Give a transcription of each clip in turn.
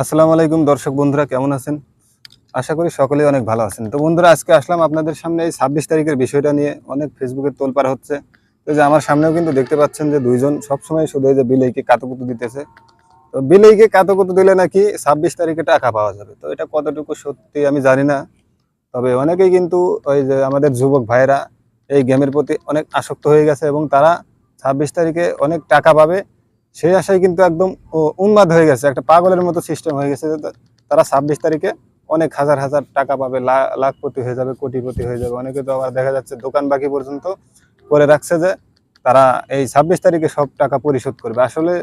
আসসালামু আলাইকুম দর্শক বন্ধুরা, কেমন আছেন? আশা করি সকলেই অনেক ভালো আছেন। তো বন্ধুরা, আজকে আসলাম আপনাদের সামনে এই ২৬ তারিখের বিষয়টা নিয়ে। অনেক ফেসবুকে তোলপাড় হচ্ছে। তো যে আমার সামনেও কিন্তু দেখতে পাচ্ছেন যে দুইজন সবসময় শুধু এই যে বিলেইকে কাতুকুতু দিতেছে। তো বিলেইকে কাতুকুতু দিলে নাকি ২৬ তারিখে টাকা পাওয়া যাবে। তো এটা কতটুকু সত্যি আমি জানি না। তবে অনেকেই কিন্তু ওই যে আমাদের যুবক ভাইয়েরা এই গেমের প্রতি অনেক আসক্ত হয়ে গেছে এবং তারা ২৬ তারিখে অনেক টাকা পাবে সেই আশায় কিন্তু একদম উন্মাদ হয়ে গেছে। একটা পাগলের মতো সিস্টেম হয়ে গেছে যে তারা ২৬ তারিখে অনেক হাজার হাজার টাকা পাবে, লাখপতি হয়ে যাবে, কোটিপতি হয়ে যাবে। অনেকে তো আবার দেখা যাচ্ছে দোকান বাকি পর্যন্ত করে রাখছে যে তারা এই ২৬ তারিখে সব টাকা পরিশোধ করবে। আসলে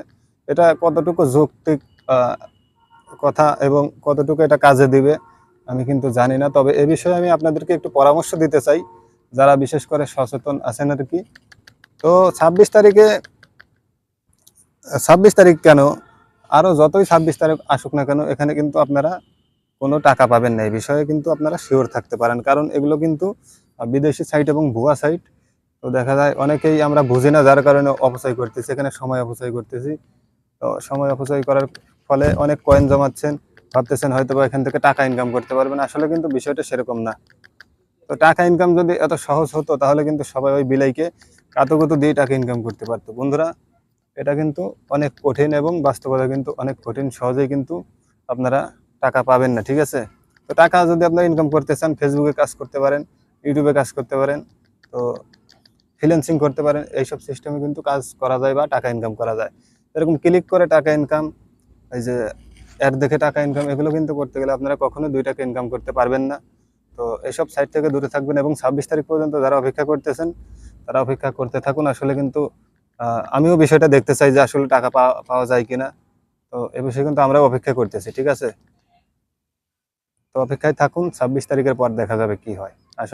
এটা কতটুকু যৌক্তিক আহ, কথা এবং কতটুকু এটা কাজে দিবে আমি কিন্তু জানি না। তবে এ বিষয়ে আমি আপনাদেরকে একটু পরামর্শ দিতে চাই, যারা বিশেষ করে সচেতন আছেন আর কি। তো ২৬ তারিখে ২৬ তারিখ কেন, আরো যতই ২৬ তারিখ আসুক না কেন, এখানে কিন্তু আপনারা কোনো টাকা পাবেন না। এই বিষয়ে কিন্তু আপনারা শিওর থাকতে পারেন, কারণ এগুলো কিন্তু বিদেশি সাইট এবং ভুয়া সাইট। তো দেখা যায় অনেকেই আমরা বুঝি না, যার কারণে অপচয় করতেছি, এখানে সময় অপচয় করতেছি। তো সময় অপচয় করার ফলে অনেক কয়েন জমাচ্ছেন, ভাবতেছেন হয়তো বা এখান থেকে টাকা ইনকাম করতে পারবেন। আসলে কিন্তু বিষয়টা সেরকম না। তো টাকা ইনকাম যদি এত সহজ হতো তাহলে কিন্তু সবাই ওই বিলাইকে কাতুকুতু দিয়ে টাকা ইনকাম করতে পারতো। বন্ধুরা, এটা কিন্তু অনেক কঠিন এবং বাস্তবতা কিন্তু অনেক কঠিন। সহজেই কিন্তু আপনারা টাকা পাবেন না, ঠিক আছে? তো টাকা যদি আপনারা ইনকাম করতে চান, ফেসবুকে কাজ করতে পারেন, ইউটিউবে কাজ করতে পারেন, তো ফ্রিল্যান্সিং করতে পারেন। এইসব সিস্টেমে কিন্তু কাজ করা যায় বা টাকা ইনকাম করা যায়। এরকম ক্লিক করে টাকা ইনকাম, এই যে অ্যাড দেখে টাকা ইনকাম, এগুলো কিন্তু করতে গেলে আপনারা কখনো ২ টাকা ইনকাম করতে পারবেন না। তো এসব সাইট থেকে দূরে থাকবেন এবং ২৬ তারিখ পর্যন্ত যারা অপেক্ষা করতেছেন তারা অপেক্ষা করতে থাকুন। আসলে কিন্তু আমিও বিষয়টা দেখতে চাই যে আসলে টাকা পাওয়া যায় কিনা। তো এ বিষয়ে কিন্তু আমরাও অপেক্ষা করতেছি, ঠিক আছে? তো অপেক্ষায় থাকুন, ২৬ তারিখের পর দেখা যাবে কি হয়।